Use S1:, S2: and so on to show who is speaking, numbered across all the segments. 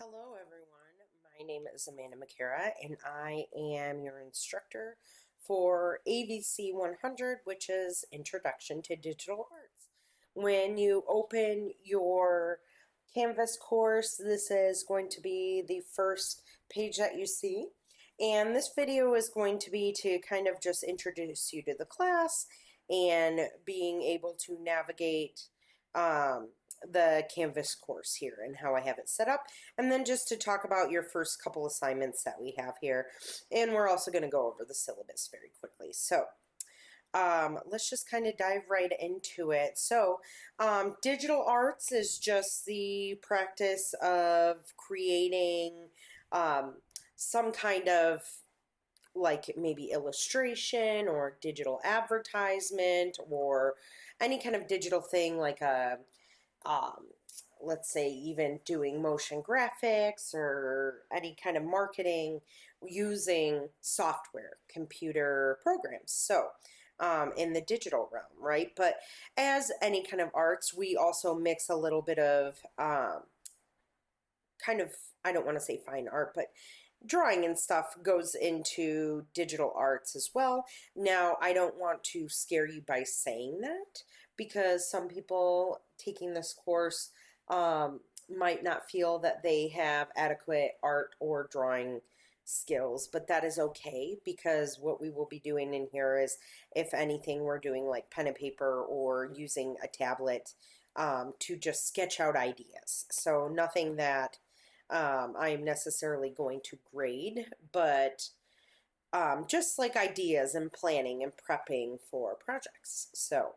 S1: Hello everyone, my name is Amanda McCara and I am your instructor for AVC100, which is Introduction to Digital Arts. When you open your Canvas course, this is going to be the first page that you see. And this video is going to be to kind of just introduce you to the class and being able to navigate the Canvas course here and how I have it set up, and then just to talk about your first couple assignments that we have here, and we're also going to go over the syllabus very quickly. So let's just kind of dive right into it. So digital arts is just the practice of creating some kind of like maybe illustration or digital advertisement or any kind of digital thing like a let's say even doing motion graphics or any kind of marketing using software, computer programs. So in the digital realm, right? But as any kind of arts, we also mix a little bit of kind of, I don't want to say fine art, but drawing and stuff goes into digital arts as well. Now, I don't want to scare you by saying that because some people taking this course might not feel that they have adequate art or drawing skills, but that is okay because what we will be doing in here is, if anything, we're doing like pen and paper or using a tablet to just sketch out ideas. So nothing that I am necessarily going to grade, but just like ideas and planning and prepping for projects. So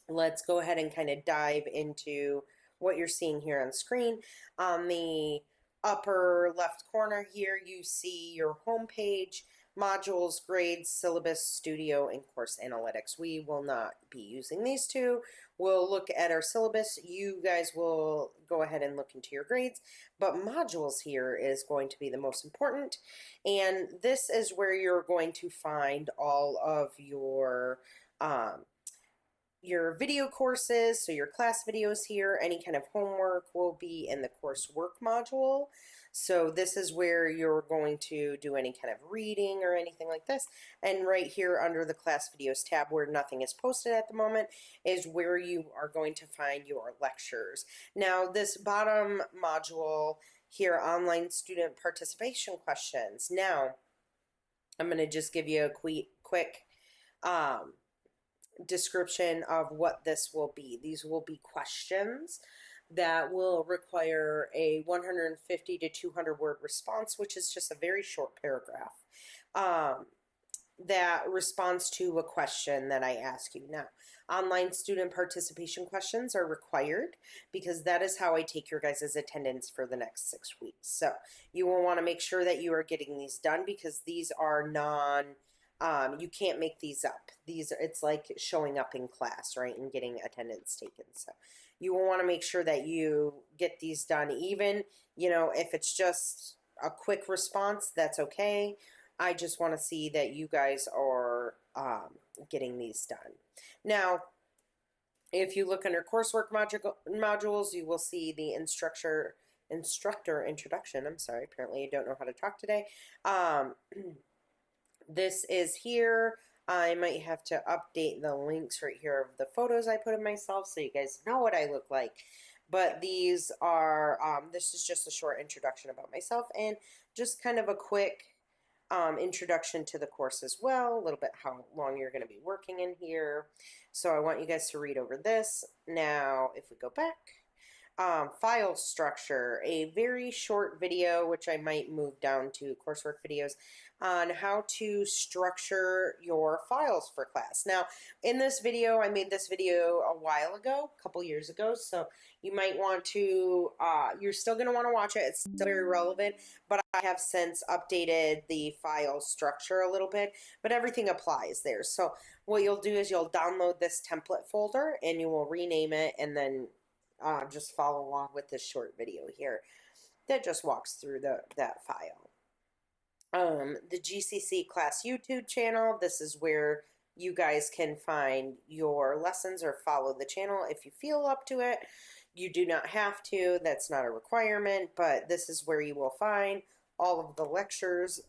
S1: let's go ahead and kind of dive into what you're seeing here on screen. On the upper left corner here, you see your home page, modules, grades, syllabus, studio, and course analytics. We will not be using these two. We'll look at our syllabus. You guys will go ahead and look into your grades, but modules here is going to be the most important. And this is where you're going to find all of your video courses, so your class videos here. Any kind of homework will be in the coursework module. So this is where you're going to do any kind of reading or anything like this. And right here under the class videos tab, where nothing is posted at the moment, is where you are going to find your lectures. Now, this bottom module here, online student participation questions. Now, I'm going to just give you a quick description of what this will be. These will be questions that will require a 150 to 200 word response, which is just a very short paragraph that responds to a question that I ask you. Now, online student participation questions are required because that is how I take your guys' attendance for the next 6 weeks. So you will want to make sure that you are getting these done because these are you can't make these up. It's like showing up in class, right, and getting attendance taken. So you will want to make sure that you get these done. Even, if it's just a quick response, that's okay. I just want to see that you guys are getting these done. Now, if you look under coursework modules, you will see the instructor introduction. I'm sorry, apparently I don't know how to talk today. This is here. I might have to update the links right here of the photos I put of myself so you guys know what I look like. But these are, this is just a short introduction about myself and just kind of a quick introduction to the course as well, a little bit how long you're going to be working in here. So I want you guys to read over this. Now, if we go back, file structure, a very short video, which I might move down to coursework videos, on how to structure your files for class. Now, in this video, I made this video a while ago, a couple years ago, so you might want to, you're still going to want to watch it. It's still very relevant, but I have since updated the file structure a little bit, but everything applies there. So what you'll do is you'll download this template folder and you will rename it and then just follow along with this short video here that just walks through that file. The GCC class YouTube channel, this is where you guys can find your lessons or follow the channel if you feel up to it. You do not have to, that's not a requirement, but this is where you will find all of the lectures.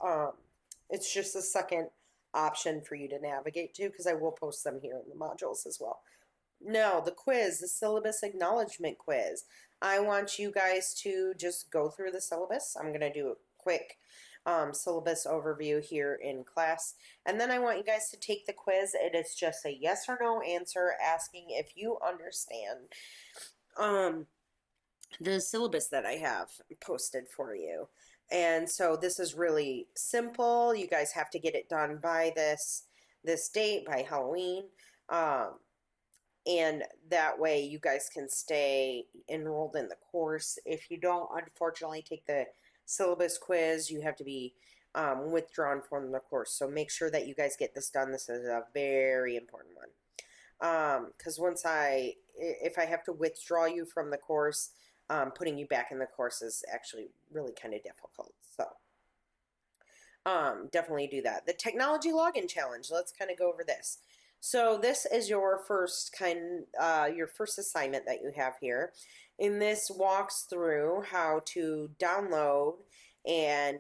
S1: It's just a second option for you to navigate to because I will post them here in the modules as well. Now, the quiz, the syllabus acknowledgement quiz. I want you guys to just go through the syllabus. I'm going to do a quick syllabus overview here in class. And then I want you guys to take the quiz. It is just a yes or no answer asking if you understand the syllabus that I have posted for you. And so this is really simple. You guys have to get it done by this date, by Halloween. And that way you guys can stay enrolled in the course. If you don't, unfortunately, take the syllabus quiz, you have to be withdrawn from the course. So make sure that you guys get this done. This is a very important one. Because if I have to withdraw you from the course, putting you back in the course is actually really kind of difficult. So definitely do that. The technology login challenge. Let's kind of go over this. So this is your first assignment that you have here. And this walks through how to download and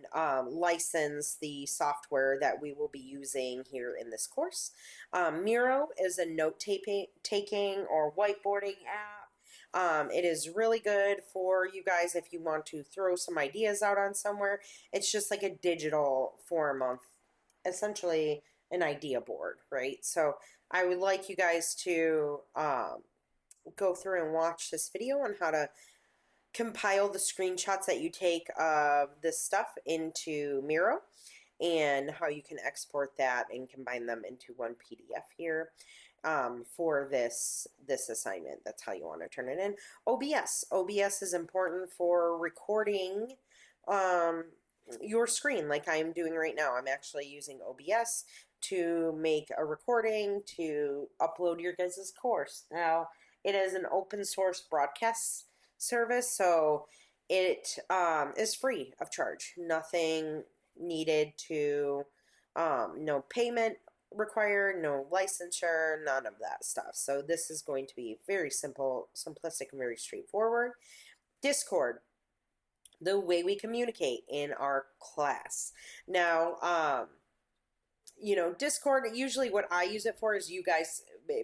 S1: license the software that we will be using here in this course. Miro is a note-taking or whiteboarding app. It is really good for you guys if you want to throw some ideas out on somewhere. It's just like a digital form of essentially an idea board, right? So I would like you guys to go through and watch this video on how to compile the screenshots that you take of this stuff into Miro and how you can export that and combine them into one PDF here for this assignment. That's how you want to turn it in. OBS is important for recording your screen like I'm doing right now. I'm actually using OBS to make a recording to upload your guys' course. Now, it is an open source broadcast service, so it is free of charge. Nothing needed to, no payment required, no licensure, none of that stuff. So this is going to be very simple, simplistic, and very straightforward. Discord, the way we communicate in our class. Now, Discord, usually what I use it for is you guys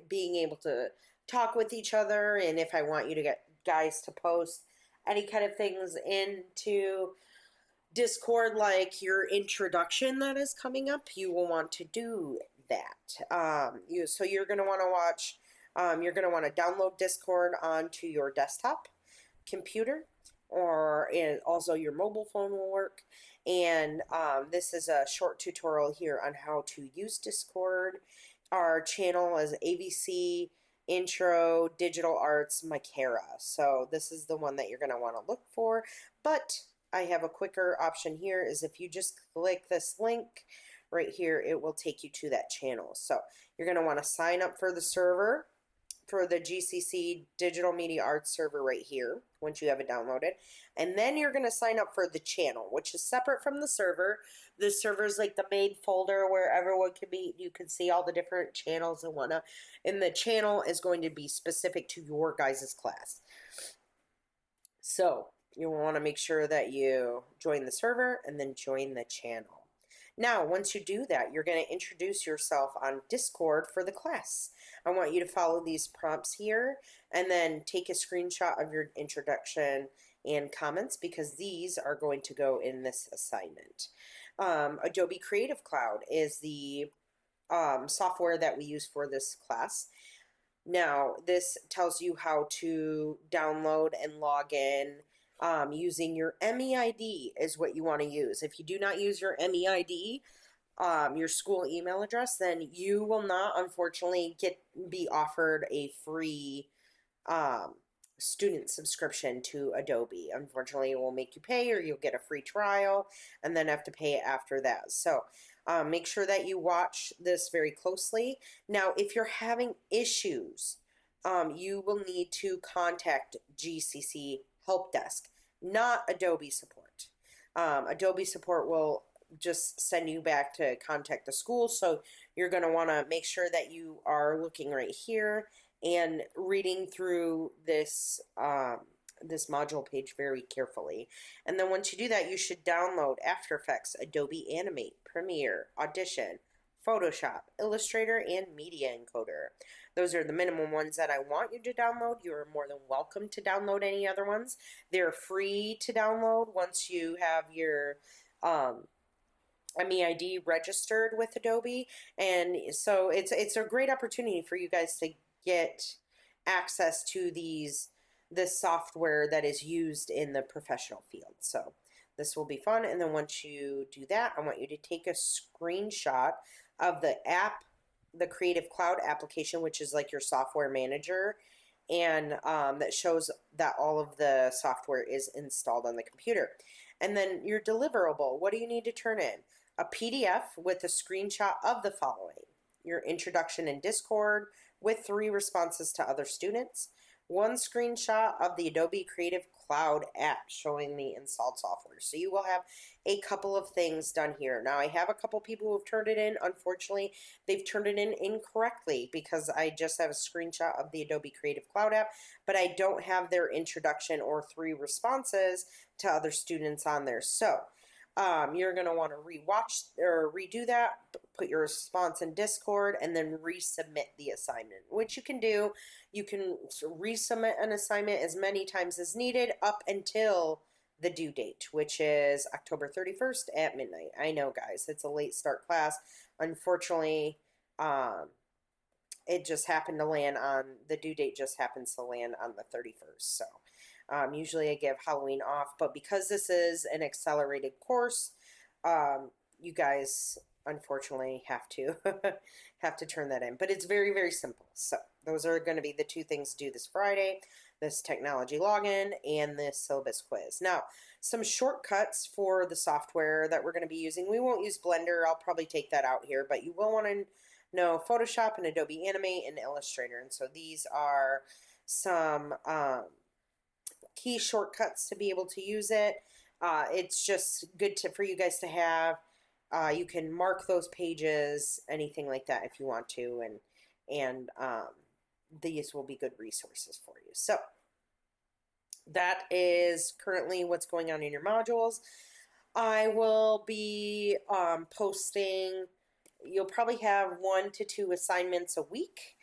S1: being able to talk with each other, and if I want you to get guys to post any kind of things into Discord, like your introduction that is coming up, you will want to do that. So you're going to want to watch, you're going to want to download Discord onto your desktop computer, or also your mobile phone will work. And this is a short tutorial here on how to use Discord. Our channel is AVC Intro Digital Arts Makera. So this is the one that you're going to want to look for. But I have a quicker option here is if you just click this link right here, it will take you to that channel. So you're going to want to sign up for the server, for the GCC Digital Media Arts server right here once you have it downloaded. And then you're going to sign up for the channel, which is separate from the server. The server is like the main folder where everyone can be. You can see all the different channels and whatnot. And the channel is going to be specific to your guys' class. So you want to make sure that you join the server and then join the channel. Now, once you do that, you're going to introduce yourself on Discord for the class. I want you to follow these prompts here and then take a screenshot of your introduction and comments because these are going to go in this assignment. Adobe Creative Cloud is the software that we use for this class. Now, this tells you how to download and log in using your MEID is what you want to use. If you do not use your MEID, your school email address, then you will not, unfortunately, be offered a free student subscription to Adobe. Unfortunately, it will make you pay, or you'll get a free trial and then have to pay after that. So make sure that you watch this very closely. Now, if you're having issues, you will need to contact GCC Help Desk, not Adobe support. Adobe support will just send you back to contact the school. So you're going to want to make sure that you are looking right here and reading through this module page very carefully. And then once you do that, you should download After Effects, Adobe Animate, Premiere, Audition, Photoshop, Illustrator, and Media Encoder. Those are the minimum ones that I want you to download. You're more than welcome to download any other ones. They're free to download once you have your MEID registered with Adobe, and so it's a great opportunity for you guys to get access to this software that is used in the professional field. So this will be fun. And then once you do that, I want you to take a screenshot of the app, the Creative Cloud application, which is like your software manager, and that shows that all of the software is installed on the computer. And then your deliverable, what do you need to turn in? A PDF with a screenshot of the following: your introduction in Discord with 3 responses to other students, 1 screenshot of the Adobe Creative Cloud app showing the installed software. So you will have a couple of things done here. Now, I have a couple people who have turned it in. Unfortunately, they've turned it in incorrectly because I just have a screenshot of the Adobe Creative Cloud app, but I don't have their introduction or 3 responses to other students on there. So you're going to want to rewatch or redo that, put your response in Discord, and then resubmit the assignment, which you can do. You can resubmit an assignment as many times as needed up until the due date, which is October 31st at midnight. I know, guys, it's a late start class. Unfortunately, it just happened to land on, the due date just happens to land on the 31st. So usually I give Halloween off, but because this is an accelerated course, you guys unfortunately have to have to turn that in. But it's very, very simple. So those are going to be the 2 things to do this Friday: this technology login and this syllabus quiz. Now, some shortcuts for the software that we're going to be using. We won't use Blender. I'll probably take that out here, but you will want to know Photoshop and Adobe Animate and Illustrator. And so these are some key shortcuts to be able to use it. It's just good for you guys to have. You can mark those pages, anything like that if you want to, and these will be good resources for you. So that is currently what's going on in your modules. I will be posting, you'll probably have 1 to 2 assignments a week.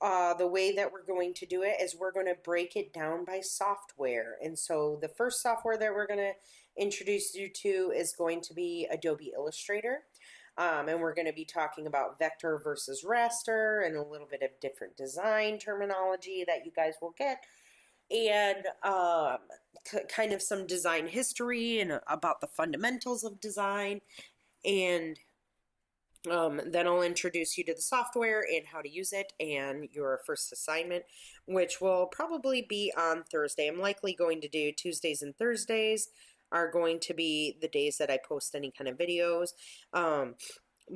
S1: The way that we're going to do it is we're going to break it down by software. And so the first software that we're going to introduce you to is going to be Adobe Illustrator. And we're going to be talking about vector versus raster and a little bit of different design terminology that you guys will get. And kind of some design history and about the fundamentals of design. And then I'll introduce you to the software and how to use it, and your first assignment, which will probably be on Thursday. I'm likely going to do Tuesdays and Thursdays are going to be the days that I post any kind of videos.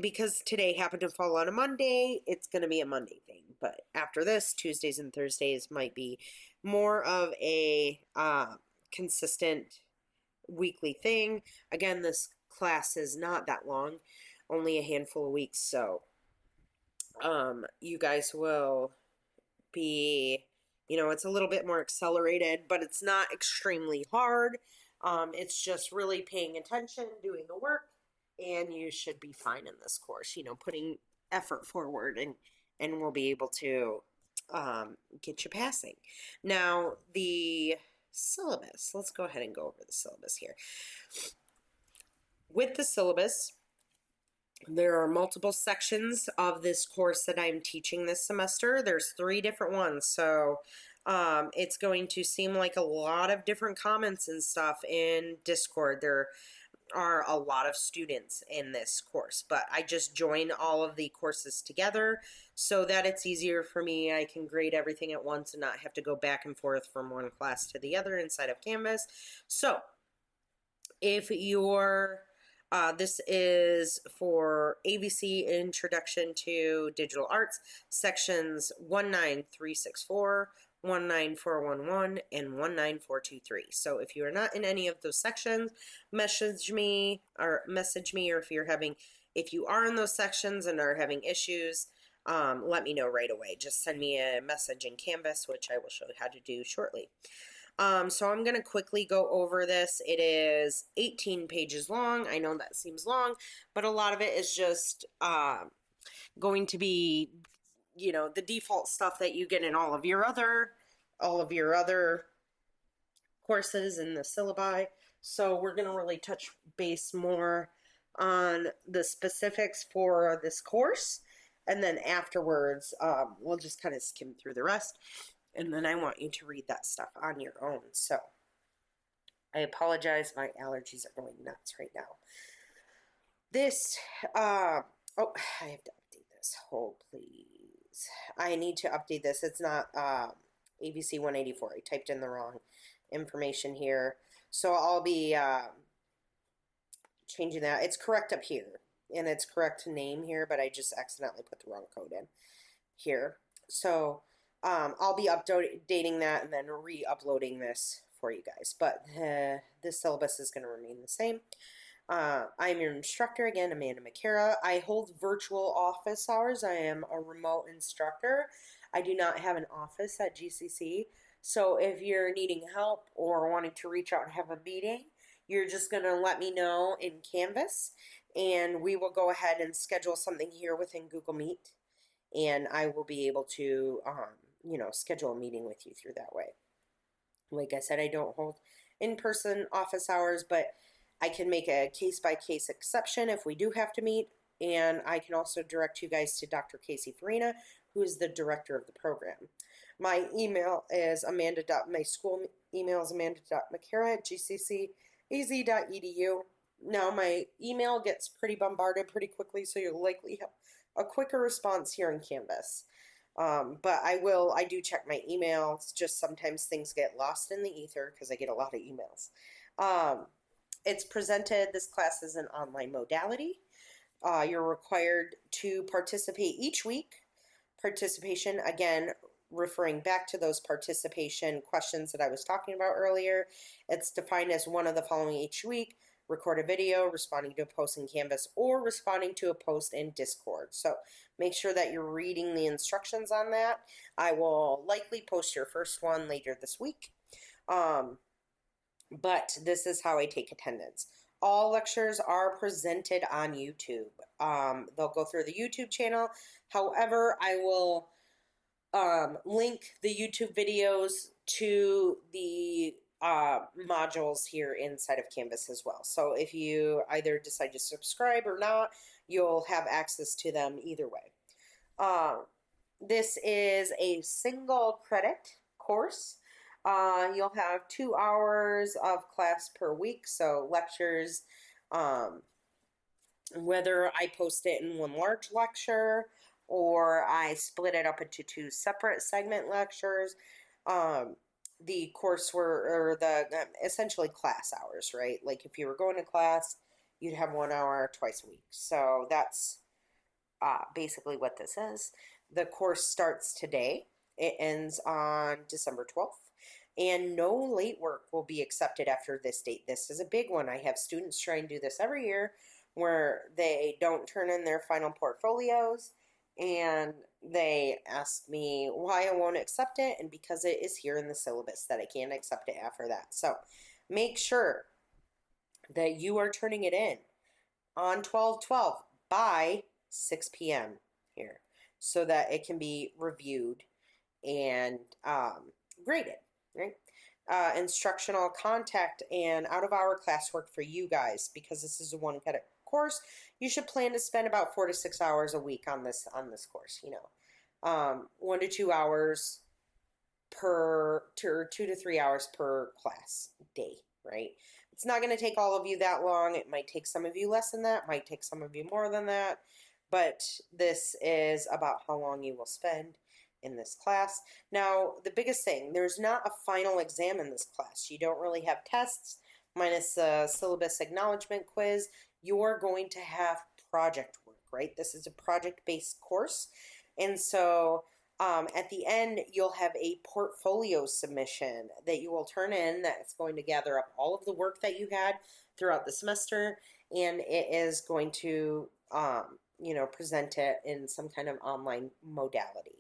S1: Because today happened to fall on a Monday, it's going to be a Monday thing. But after this, Tuesdays and Thursdays might be more of a consistent weekly thing. Again, this class is not that long, only a handful of weeks, so you guys will be, it's a little bit more accelerated, but it's not extremely hard. It's just really paying attention, doing the work, and you should be fine in this course, putting effort forward, and we'll be able to get you passing. Now, the syllabus, let's go ahead and go over the syllabus here. With the syllabus, there are multiple sections of this course that I'm teaching this semester. There's 3 different ones, so it's going to seem like a lot of different comments and stuff in Discord. There are a lot of students in this course, but I just join all of the courses together so that it's easier for me. I can grade everything at once and not have to go back and forth from one class to the other inside of Canvas. So if you're this is for AVC Introduction to Digital Arts, sections 19364, 19411, and 19423. So if you are not in any of those sections, message me, or if you are in those sections and are having issues, let me know right away. Just send me a message in Canvas, which I will show you how to do shortly. So I'm going to quickly go over this. It is 18 pages long. I know that seems long, but a lot of it is just going to be, the default stuff that you get in all of your other courses in the syllabi. So we're going to really touch base more on the specifics for this course. And then afterwards, we'll just kind of skim through the rest. And then I want you to read that stuff on your own. So I apologize. My allergies are going nuts right now. This, I have to update this. Hold, please. I need to update this. It's not AVC 184. I typed in the wrong information here. So I'll be changing that. It's correct up here. And it's correct name here, but I just accidentally put the wrong code in here. So I'll be updating that and then re-uploading this for you guys. But this syllabus is going to remain the same. I'm your instructor again, Amanda McCara. I hold virtual office hours. I am a remote instructor. I do not have an office at GCC. So if you're needing help or wanting to reach out and have a meeting, you're just going to let me know in Canvas, and we will go ahead and schedule something here within Google Meet, and I will be able to, schedule a meeting with you through that way. Like I said, I don't hold in-person office hours, but I can make a case-by-case exception if we do have to meet, and I can also direct you guys to Dr. Casey Farina, who is the director of the program. My email is my school email is amanda.mccara@gccaz.edu. Now, my email gets pretty bombarded pretty quickly, so you'll likely have a quicker response here in Canvas. But I do check my emails. Just sometimes things get lost in the ether because I get a lot of emails. This class is an online modality. You're required to participate each week. Participation, again, referring back to those participation questions that I was talking about earlier. It's defined as one of the following each week: record a video, responding to a post in Canvas, or responding to a post in Discord. So make sure that you're reading the instructions on that. I will likely post your first one later this week. But this is how I take attendance. All lectures are presented on YouTube. They'll go through the YouTube channel. However, I will link the YouTube videos to the modules here inside of Canvas as well. So if you either decide to subscribe or not, you'll have access to them either way. This is a single credit course. You'll have 2 hours of class per week, so lectures, whether I post it in one large lecture or I split it up into 2 separate segment lectures. The essentially class hours, right? Like if you were going to class, you'd have 1 hour twice a week. So that's basically what this is. The course starts today. It ends on December 12th. And no late work will be accepted after this date. This is a big one. I have students try and do this every year where they don't turn in their final portfolios, and they ask me why I won't accept it, and because it is here in the syllabus that I can't accept it after that. So make sure that you are turning it in on 12/12 by 6 p.m. here so that it can be reviewed and graded, right? Instructional contact and out-of-hour classwork for you guys, because this is a one-credit course. You should plan to spend about 4 to 6 hours a week on this course. 1 to 2 hours per 2 to 3 hours per class day, right? It's not going to take all of you that long. It might take some of you less than that. Might take some of you more than that. But this is about how long you will spend in this class. Now, the biggest thing, there's not a final exam in this class. You don't really have tests minus a syllabus acknowledgement quiz. You're going to have project work, right? This is a project-based course. And so at the end, you'll have a portfolio submission that you will turn in that's going to gather up all of the work that you had throughout the semester. And it is going to present it in some kind of online modality.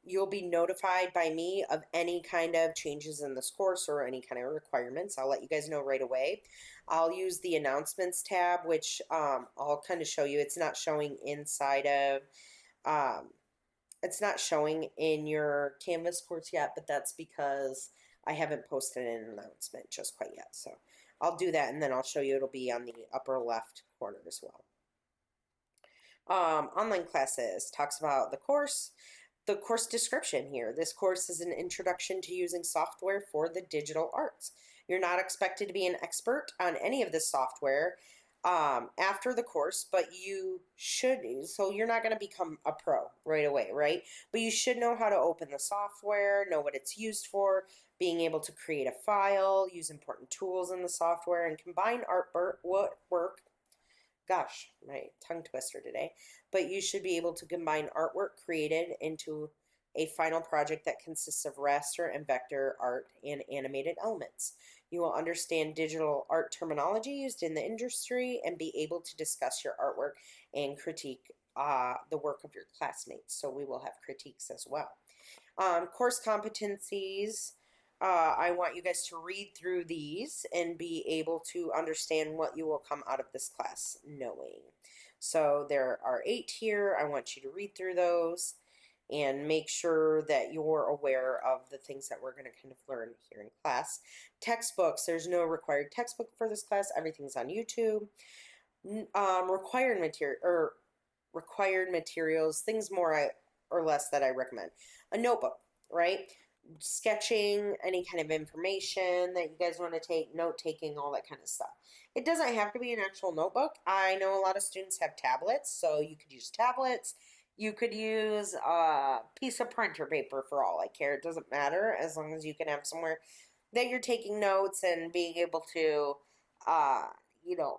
S1: You'll be notified by me of any kind of changes in this course or any kind of requirements. I'll let you guys know right away. I'll use the announcements tab, which I'll kind of show you. It's not showing inside of, um, it's not showing in your Canvas course yet, but that's because I haven't posted an announcement just quite yet. So I'll do that, and then I'll show you. It'll be on the upper left corner as well. Online classes talks about the course description here. This course is an introduction to using software for the digital arts. You're not expected to be an expert on any of this software after the course, but you should. So you're not going to become a pro right away, right? But you should know how to open the software, know what it's used for, being able to create a file, use important tools in the software, and combine artwork. Gosh, my tongue twister today. But you should be able to combine artwork created into a final project that consists of raster and vector art and animated elements. You will understand digital art terminology used in the industry and be able to discuss your artwork and critique the work of your classmates. So we will have critiques as well. Course competencies. I want you guys to read through these and be able to understand what you will come out of this class knowing. So there are 8 here. I want you to read through those and make sure that you're aware of the things that we're going to kind of learn here in class. Textbooks, there's no required textbook for this class. Everything's on YouTube. Required materials, things more or less that I recommend. A notebook, right? Sketching, any kind of information that you guys want to take, note taking, all that kind of stuff. It doesn't have to be an actual notebook. I know a lot of students have tablets, so you could use tablets. You could use a piece of printer paper for all I care. It doesn't matter as long as you can have somewhere that you're taking notes and being able to,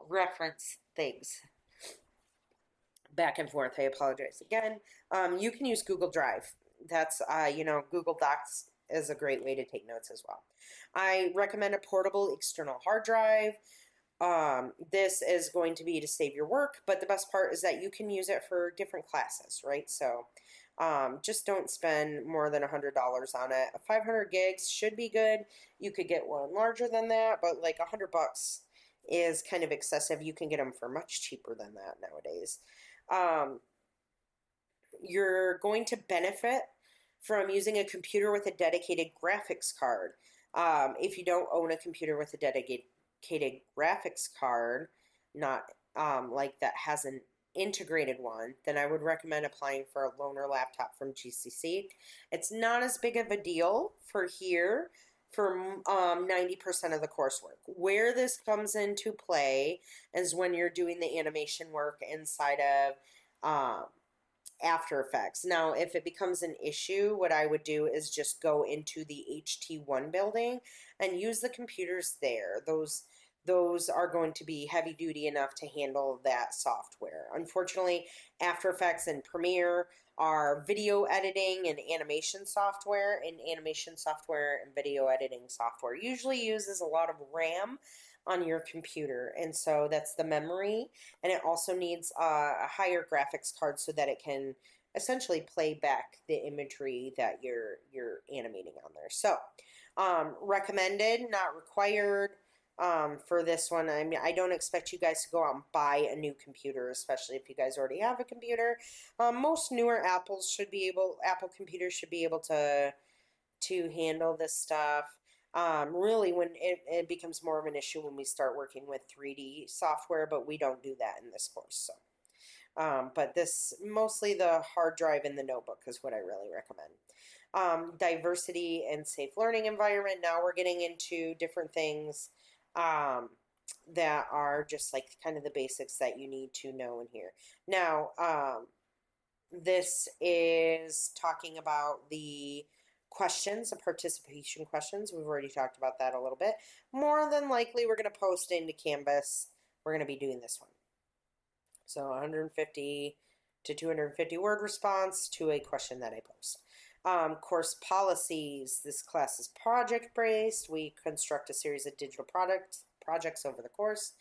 S1: reference things back and forth. I apologize again. You can use Google Drive. That's, Google Docs is a great way to take notes as well. I recommend a portable external hard drive. This is going to be to save your work, but the best part is that you can use it for different classes, right? So just don't spend more than $100 on it. 500 gigs should be good. You could get one larger than that, but like $100 is kind of excessive. You can get them for much cheaper than that nowadays. You're going to benefit from using a computer with a dedicated graphics card. If you don't own a computer with a dedicated graphics card, not like that has an integrated one, then I would recommend applying for a loaner laptop from GCC. It's not as big of a deal for here for 90% of the coursework. Where this comes into play is when you're doing the animation work inside of After Effects. Now, if it becomes an issue, what I would do is just go into the HT1 building and use the computers there. Those are going to be heavy duty enough to handle that software. Unfortunately, After Effects and Premiere are video editing and animation software, and animation software and video editing software usually uses a lot of RAM on your computer, and so that's the memory, and it also needs a higher graphics card so that it can essentially play back the imagery that you're animating on there. So recommended, not required. For this one, I mean, I don't expect you guys to go out and buy a new computer, especially if you guys already have a computer. Most newer Apple computers should be able to handle this stuff. Really, when it becomes more of an issue when we start working with 3D software, but we don't do that in this course. So, but this, mostly the hard drive and the notebook is what I really recommend. Diversity and safe learning environment. Now we're getting into different things that are just like kind of the basics that you need to know in here. Now, this is talking about the questions, the participation questions. We've already talked about that a little bit. More than likely, we're going to post into Canvas. We're going to be doing this one. So 150 to 250 word response to a question that I post. Course policies. This class is project-based. We construct a series of digital projects over the course.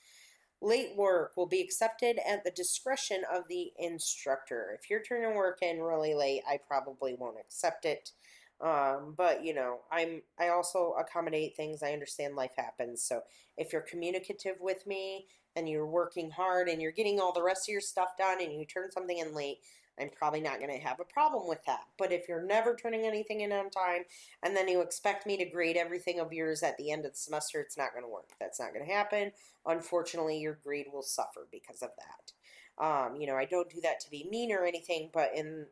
S1: Late work will be accepted at the discretion of the instructor. If you're turning work in really late, I probably won't accept it. But I also accommodate things. I understand life happens. So if you're communicative with me and you're working hard and you're getting all the rest of your stuff done and you turn something in late, I'm probably not going to have a problem with that. But if you're never turning anything in on time and then you expect me to grade everything of yours at the end of the semester, it's not going to work. That's not going to happen. Unfortunately, your grade will suffer because of that. I don't do that to be mean or anything, but in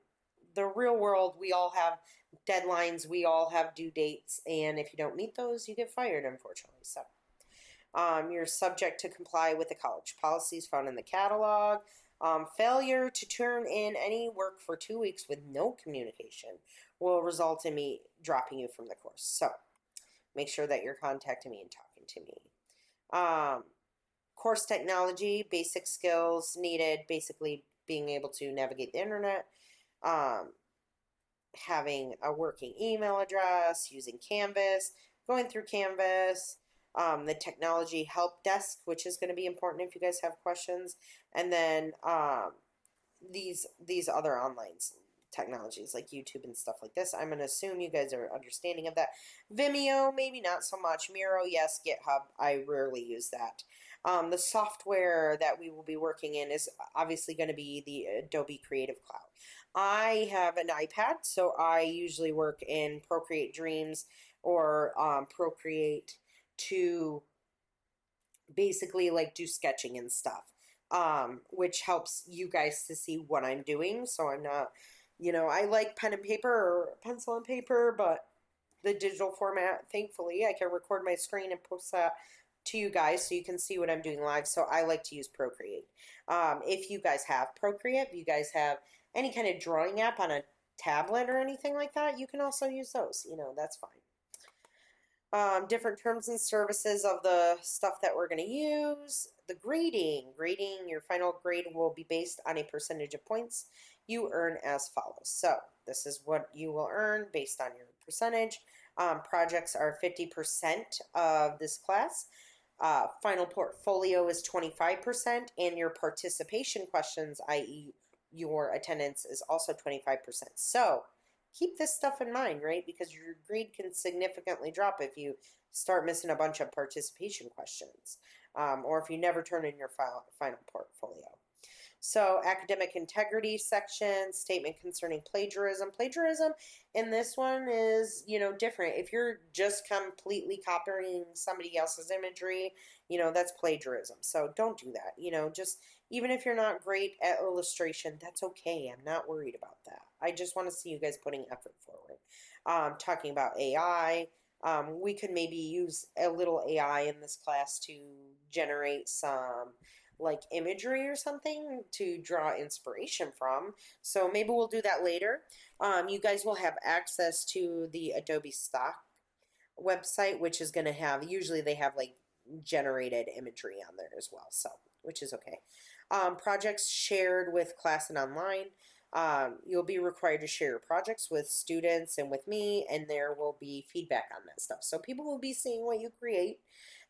S1: the real world, we all have deadlines, we all have due dates, and if you don't meet those, you get fired, unfortunately. So, you're subject to comply with the college policies found in the catalog. Failure to turn in any work for 2 weeks with no communication will result in me dropping you from the course. So, make sure that you're contacting me and talking to me. Course technology, basic skills needed, basically being able to navigate the internet, having a working email address, using Canvas, going through Canvas, the technology help desk, which is going to be important if you guys have questions, and then these other online technologies like YouTube and stuff like this. I'm going to assume you guys are understanding of that. Vimeo, maybe not so much. Miro, yes. GitHub, I rarely use that. The software that we will be working in is obviously going to be the Adobe Creative Cloud. I have an iPad, so I usually work in Procreate Dreams or Procreate to basically like do sketching and stuff, which helps you guys to see what I'm doing. So I'm not, I like pen and paper or pencil and paper, but the digital format, thankfully, I can record my screen and post that to you guys so you can see what I'm doing live. So I like to use Procreate. If you guys have Procreate, if you guys have any kind of drawing app on a tablet or anything like that, you can also use those. That's fine. Different terms and services of the stuff that we're going to use. The grading. Your final grade will be based on a percentage of points you earn as follows. So this is what you will earn based on your percentage. Projects are 50% of this class. Final portfolio is 25%, and your participation questions, i.e. your attendance, is also 25%. So keep this stuff in mind, right? Because your grade can significantly drop if you start missing a bunch of participation questions, or if you never turn in your final portfolio. So academic integrity section, statement concerning plagiarism. Plagiarism in this one is, different. If you're just completely copying somebody else's imagery, that's plagiarism. So don't do that. Just even if you're not great at illustration, that's okay. I'm not worried about that. I just want to see you guys putting effort forward. Talking about AI. We could maybe use a little AI in this class to generate some like imagery or something to draw inspiration from. So maybe we'll do that later. You guys will have access to the Adobe stock website, which is going to have, usually they have like generated imagery on there as well. So, which is okay. Projects shared with class and online. You'll be required to share your projects with students and with me, and there will be feedback on that stuff. So people will be seeing what you create,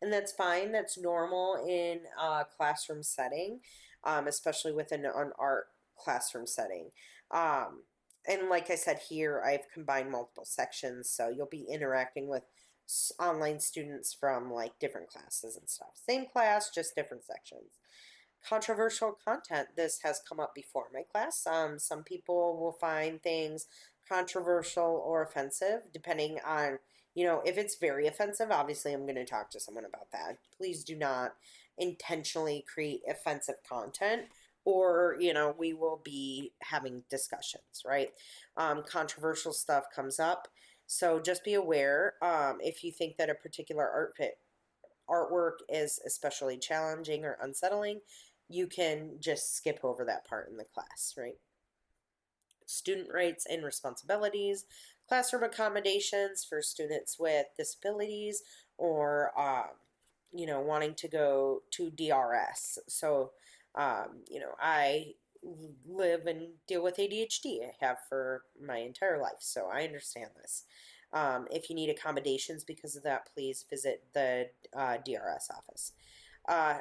S1: and that's fine. That's normal in a classroom setting, especially within an art classroom setting. And like I said here, I've combined multiple sections, so you'll be interacting with online students from like different classes and stuff. Same class, just different sections. Controversial content. This has come up before in my class. Some people will find things controversial or offensive, depending on, if it's very offensive, obviously I'm going to talk to someone about that. Please do not intentionally create offensive content, or, we will be having discussions, right? Controversial stuff comes up. So just be aware, if you think that a particular artwork is especially challenging or unsettling, you can just skip over that part in the class, right? Student rights and responsibilities, classroom accommodations for students with disabilities, or, wanting to go to DRS. So, I live and deal with ADHD. I have for my entire life, so I understand this. If you need accommodations because of that, please visit the DRS office.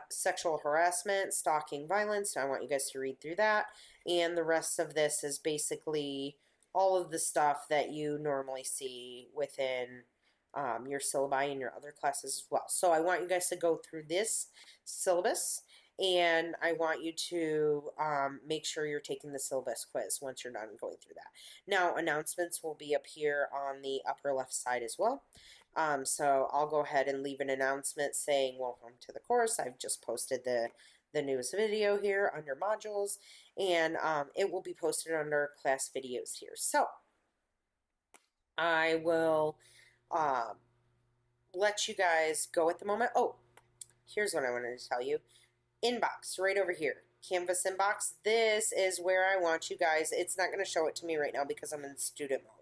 S1: sexual harassment, stalking, violence. So I want you guys to read through that. And the rest of this is basically all of the stuff that you normally see within your syllabi and your other classes as well. So I want you guys to go through this syllabus, and I want you to make sure you're taking the syllabus quiz once you're done going through that. Now, announcements will be up here on the upper left side as well. So I'll go ahead and leave an announcement saying welcome to the course. I've just posted the newest video here under modules, and it will be posted under class videos here. So I will let you guys go at the moment. Oh, here's what I wanted to tell you. Inbox, right over here. Canvas inbox. This is where I want you guys. It's not going to show it to me right now because I'm in student mode.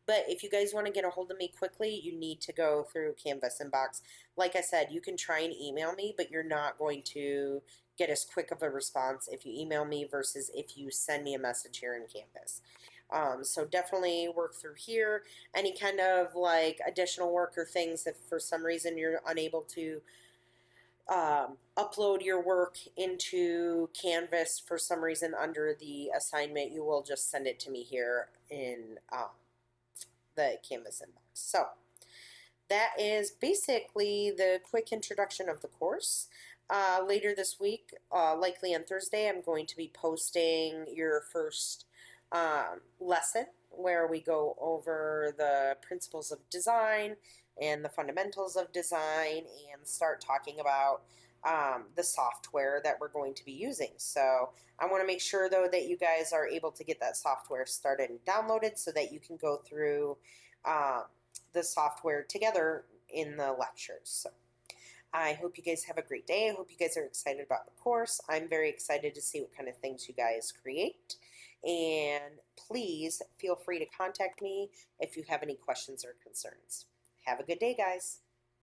S1: But if you guys want to get a hold of me quickly, you need to go through Canvas inbox. Like I said, you can try and email me, but you're not going to get as quick of a response if you email me versus if you send me a message here in Canvas. So definitely work through here. Any kind of like additional work or things if for some reason you're unable to upload your work into Canvas for some reason under the assignment, you will just send it to me here in the Canvas inbox. So that is basically the quick introduction of the course. Later this week, likely on Thursday, I'm going to be posting your first lesson where we go over the principles of design and the fundamentals of design and start talking about the software that we're going to be using. So I want to make sure though that you guys are able to get that software started and downloaded so that you can go through the software together in the lectures. So I hope you guys have a great day. I hope you guys are excited about the course. I'm very excited to see what kind of things you guys create. And please feel free to contact me if you have any questions or concerns. Have a good day, guys.